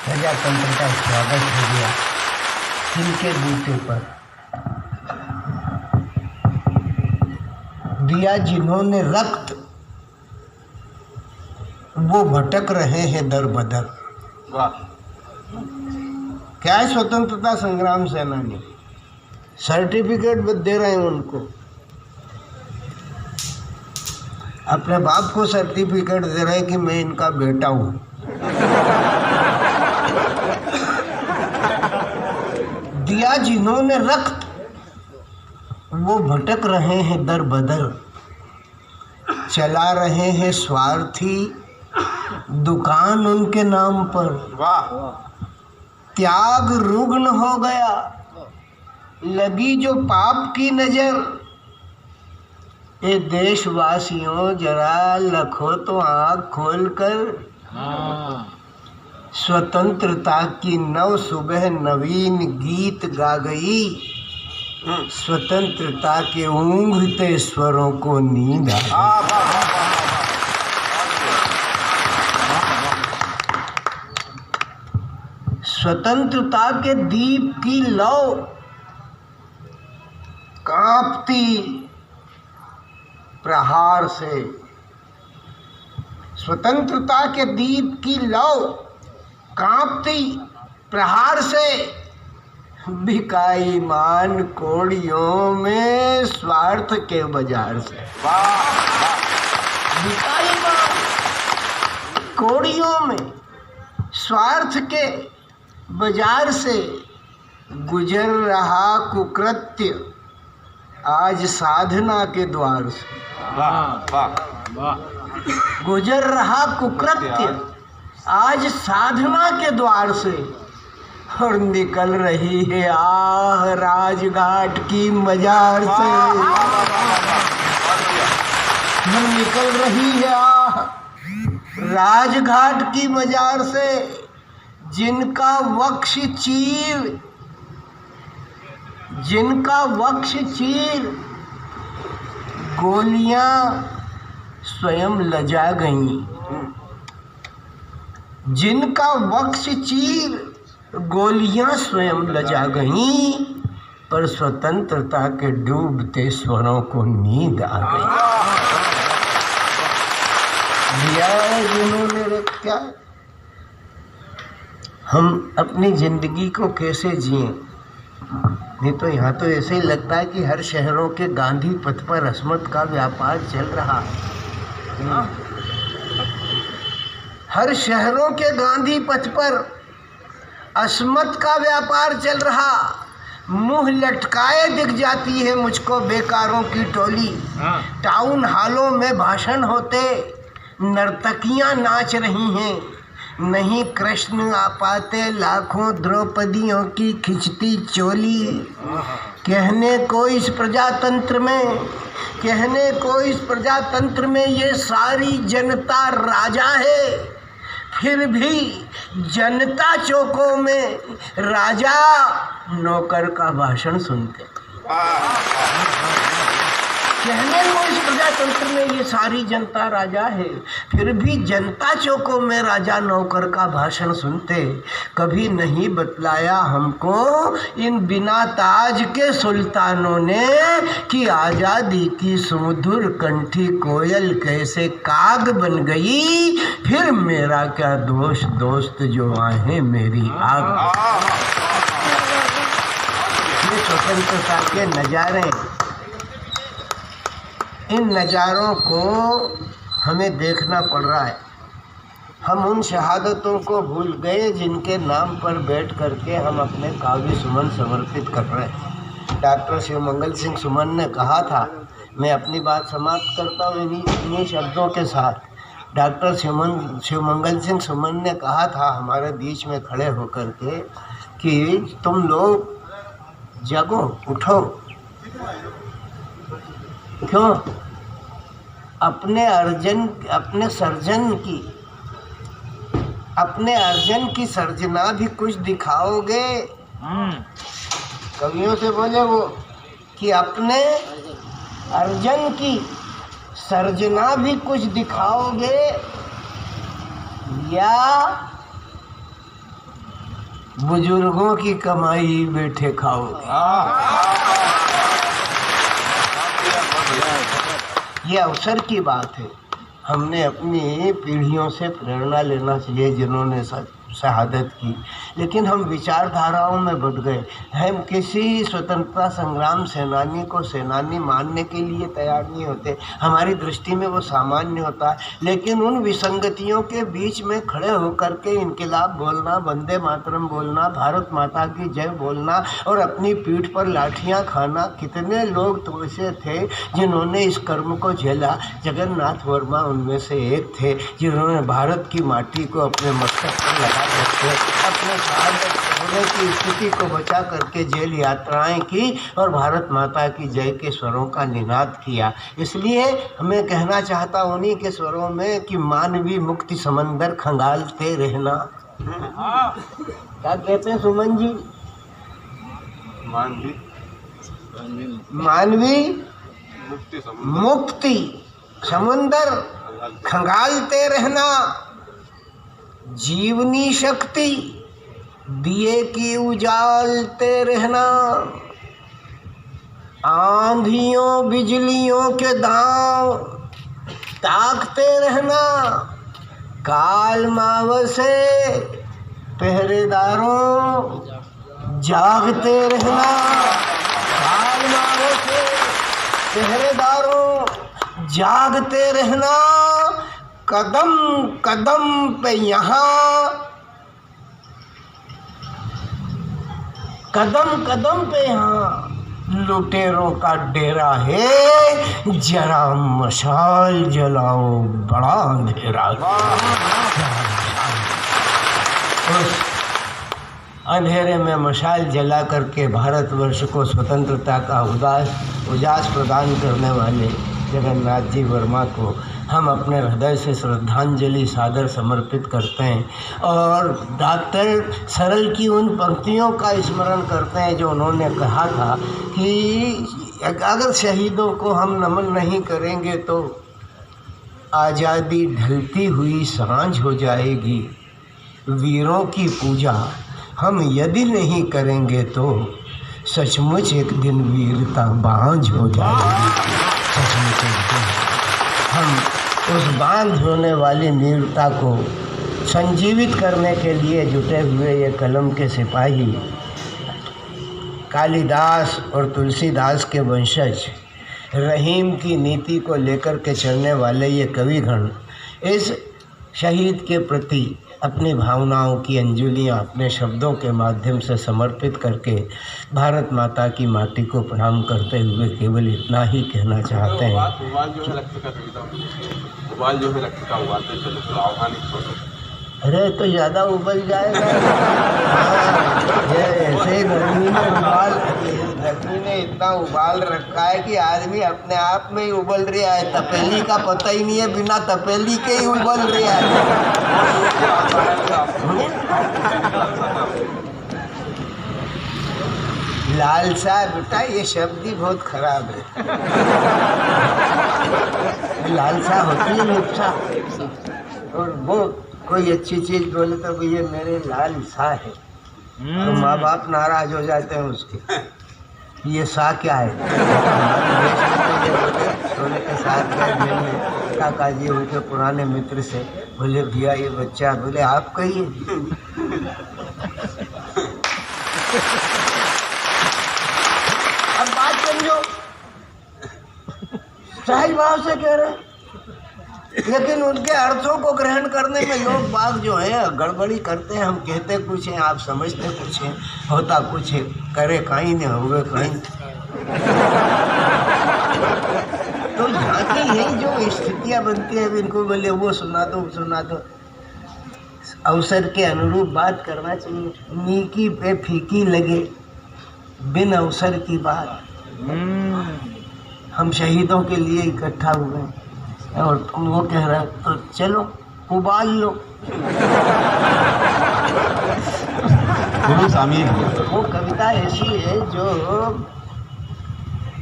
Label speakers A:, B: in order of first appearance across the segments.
A: प्रजातंत्र का स्वागत हो गया। तिनके बूते पर दिया जिन्होंने रक्त, वो भटक रहे हैं दर बदर। क्या है स्वतंत्रता संग्राम सेनानी, सर्टिफिकेट दे रहे हैं उनको, अपने बाप को सर्टिफिकेट दे रहे हैं कि मैं इनका बेटा हूं। दिया जिन्होंने रक्त, वो भटक रहे हैं दर बदर, चला रहे हैं स्वार्थी दुकान उनके नाम पर। त्याग रुग्ण हो गया, लगी जो पाप की नजर। ए देशवासियों जरा लखो तो आँख खोलकर, स्वतंत्रता की नव सुबह नवीन गीत गा गई। स्वतंत्रता के ऊँघते स्वरों को नींद आ गई। स्वतंत्रता के दीप की लौ कांपती प्रहार से, स्वतंत्रता के दीप की लौ कांपती प्रहार से, बिकाई मान कोड़ियों में स्वार्थ के बाजार से। बिकाई मान कोड़ियों में स्वार्थ के बाजार से, गुजर रहा कुकृत्य आज साधना के द्वार से। गुजर रहा कुकृत्य आज साधना के द्वार से, और निकल रही है आह राजघाट की मजार से। निकल रही है आह राजघाट की मजार से, जिनका वक्ष चीर गोलियां स्वयं लजा गईं। जिनका वक्ष चीर गोलियां स्वयं लजा गईं, पर स्वतंत्रता के डूबते स्वरों को नींद आ गई। दिया जिन्होंने रखा, हम अपनी जिंदगी को कैसे जिएं? नहीं तो यहाँ तो ऐसे ही लगता है कि हर शहरों के गांधी पथ पर अस्मत का व्यापार चल रहा है। हर शहरों के गांधी पथ पर अस्मत का व्यापार चल रहा। मुंह लटकाए दिख जाती है मुझको बेकारों की टोली। टाउन हॉलों में भाषण होते, नर्तकियां नाच रही हैं। नहीं कृष्ण आ पाते लाखों द्रौपदियों की खिंचती चोली। कहने को इस प्रजातंत्र में ये सारी जनता राजा है, फिर भी जनता चौकों में राजा नौकर का भाषण सुनते। कहने को इस प्रजातंत्र में ये सारी जनता राजा है, फिर भी जनता चौकों में राजा नौकर का भाषण सुनते। कभी नहीं बतलाया हमको इन बिना ताज के सुल्तानों ने कि आज़ादी की सुमधुर कंठी कोयल कैसे काग बन गई। फिर मेरा क्या दोष दोस्त जो आहें मेरी आग। ये स्वतंत्रता के नज़ारे, इन नज़ारों को हमें देखना पड़ रहा है। हम उन शहादतों को भूल गए जिनके नाम पर बैठ करके हम अपने काव्य सुमन समर्पित कर रहे हैं। डॉक्टर शिवमंगल सिंह सुमन ने कहा था, मैं अपनी बात समाप्त करता हूँ इन्हीं शब्दों के साथ। डॉक्टर शिवमंगल सिंह सुमन ने कहा था हमारे बीच में खड़े होकर के कि तुम लोग जगो, उठो। क्यों? अपने अर्जन की सर्जना भी कुछ दिखाओगे। कवियों से बोले वो कि अपने अर्जन की सर्जना भी कुछ दिखाओगे, या बुजुर्गों की कमाई बैठे खाओगे। ये अवसर की बात है। हमने अपनी पीढ़ियों से प्रेरणा लेना चाहिए जिन्होंने शहादत की, लेकिन हम विचारधाराओं में बढ़ गए। हम किसी स्वतंत्रता संग्राम सेनानी को सेनानी मानने के लिए तैयार नहीं होते। हमारी दृष्टि में वो सामान्य होता है, लेकिन उन विसंगतियों के बीच में खड़े होकर के इनकलाब बोलना, वंदे मातरम बोलना, भारत माता की जय बोलना और अपनी पीठ पर लाठियां खाना, कितने लोग तो ऐसे थे जिन्होंने इस कर्म को झेला। जगन्नाथ वर्मा उनमें से एक थे, जिन्होंने भारत की माटी को अपने मस्तक पर लगा करके अपने शहादत होने की स्थिति को बचा करके जेल यात्राएं की और भारत माता की जय के स्वरों का निनाद किया। इसलिए मैं कहना चाहता हूँ उन्हीं के स्वरों में कि मानवी मुक्ति समंदर खंगालते रहना। क्या कहते हैं सुमन जी? मानवी मुक्ति समंदर खंगालते रहना, जीवनी शक्ति दिए की उजालते रहना, आंधियों बिजलियों के दांव ताकते रहना, काल माव से पहरेदारों जागते रहना, काल माव से पहरेदारों जागते रहना, कदम कदम पे यहाँ, कदम कदम पे यहाँ लुटेरों का डेरा है, जरा मशाल जलाओ बड़ा अंधेरा। उस अंधेरे में मशाल जला करके भारतवर्ष को स्वतंत्रता का उजास प्रदान करने वाले जगन्नाथ जी वर्मा को हम अपने हृदय से श्रद्धांजलि सादर समर्पित करते हैं और डॉक्टर सरल की उन पंक्तियों का स्मरण करते हैं जो उन्होंने कहा था कि अगर शहीदों को हम नमन नहीं करेंगे तो आज़ादी ढलती हुई सांझ हो जाएगी, वीरों की पूजा हम यदि नहीं करेंगे तो सचमुच एक दिन वीरता बांझ हो जाएगी। सचमुच एक दिन हम उस बांझ होने वाली वीरता को संजीवित करने के लिए जुटे हुए ये कलम के सिपाही कालिदास और तुलसीदास के वंशज रहीम की नीति को लेकर के चलने वाले ये कविगण इस शहीद के प्रति अपनी भावनाओं की अंजलियां अपने शब्दों के माध्यम से समर्पित करके भारत माता की माटी को प्रणाम करते हुए केवल इतना ही कहना चाहते हैं। उबाल जो है रक्त का उबालते चलो आह्वानित। अरे तो ज़्यादा उबल जाएगा। ये ऐसे गर्मी ने इतना उबाल रखा है कि आदमी अपने आप में ही उबल रहा है। तपेली का पता ही नहीं है, बिना तपेली के ही उबल रहा है। लालसा बेटा ये शब्द ही बहुत खराब है। लालसा होती है लिप्सा, और वो कोई अच्छी चीज बोले तो ये मेरे लालसा है तो माँ बाप नाराज हो जाते हैं उसके। ये सा क्या है? सोने के साथ गए में काका जी उनके पुराने मित्र से बोले भैया ये बच्चा, बोले आप कहिए। अब बात समझो, सहज भाव से कह रहे, लेकिन उनके अर्थों को ग्रहण करने में लोग बाग जो है गड़बड़ी करते हैं। हम कहते कुछ हैं, आप समझते कुछ हैं, होता कुछ है, करे कहीं नहीं हुए कहीं। तो यहाँ की यही जो स्थितियाँ बनती हैं, इनको बोले वो सुना दो, अवसर के अनुरूप बात करना चाहिए। नीकी पे फीकी लगे बिन अवसर की बात। हम शहीदों के लिए इकट्ठा हुए और तुम वो कह रहे तो चलो उबाल लो। वो कविता ऐसी है जो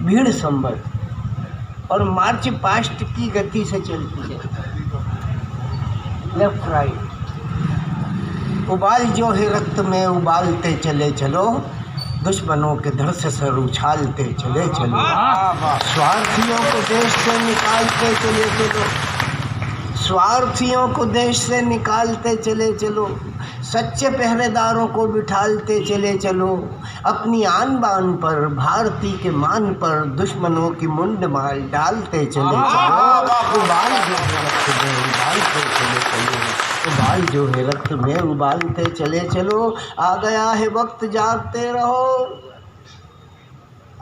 A: भीड़ संबल और मार्च पास्ट की गति से चलती है, लेफ्ट राइट। उबाल जो है रक्त में उबालते चले चलो, दुश्मनों के धड़ से सर उछालते चले चलो, स्वार्थियों को देश से निकालते चले चलो, स्वार्थियों को देश से निकालते चले चलो, सच्चे पहरेदारों को बिठालते चले चलो, अपनी आन बान पर भारती के मान पर दुश्मनों की मुंड मार डालते चले चलो, उबाल जो है रक्त में उबालते चले चलो, उबाल जो है रक्त में उबालते चले चलो। आ गया है वक्त जागते रहो,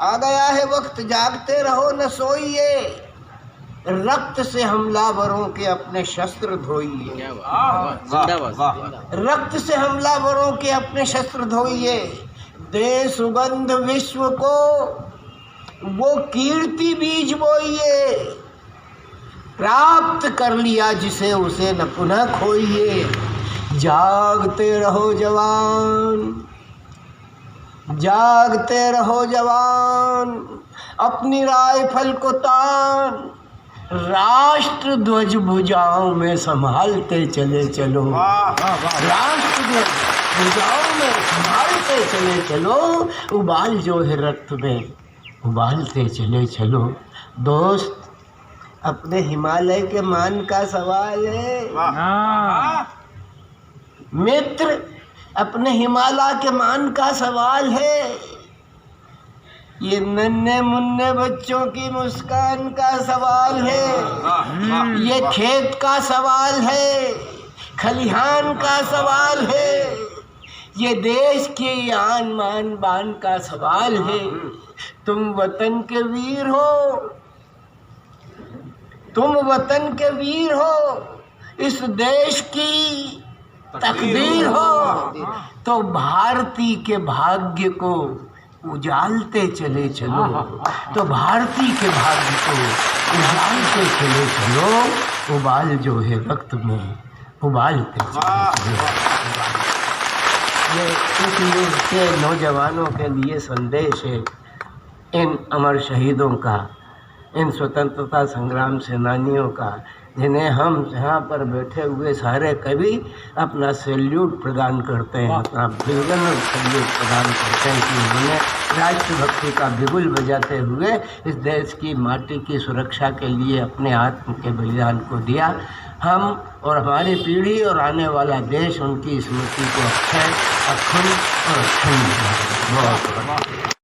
A: आ गया है वक्त जागते रहो, न सोइए, रक्त से हमलावरों के अपने शस्त्र धोइए, रक्त से हमलावरों के अपने शस्त्र धोइए, दे सुगंध विश्व को वो कीर्ति बीज बोइए, प्राप्त कर लिया जिसे उसे न पुनः खोइए, जागते रहो जवान, जागते रहो जवान, अपनी राइफल को तान, राष्ट्र ध्वज भुजाओं में संभालते चले चलो, राष्ट्र ध्वज भुजाओं में संभालते चले चलो, उबाल जो है रक्त में उबालते चले चलो। दोस्त, अपने हिमालय के मान का सवाल है, मित्र अपने हिमालय के मान का सवाल है, ये नन्हे मुन्ने बच्चों की मुस्कान का सवाल है, ये खेत का सवाल है, खलिहान का सवाल है, ये देश की आन मान बान का सवाल है। तुम वतन के वीर हो, तुम वतन के वीर हो, इस देश की तकदीर हो, तो भारती के भाग्य को उजालते चले चलो, तो भारती के भाग्य को उजालते चले चलो, उबाल जो है रक्त में उबालते चले चलो। ये इस युग के नौजवानों के लिए संदेश है, इन अमर शहीदों का, इन स्वतंत्रता संग्राम सेनानियों का, जिन्हें हम यहाँ पर बैठे हुए सारे कवि अपना सैल्यूट प्रदान करते हैं, अपना बिगुल सैल्यूट प्रदान करते हैं कि उन्होंने राष्ट्रभक्ति का बिगुल बजाते हुए इस देश की माटी की सुरक्षा के लिए अपने आत्म के बलिदान को दिया। हम और हमारी पीढ़ी और आने वाला देश उनकी स्मृति को अक्षय, अखंड और अखंड। बहुत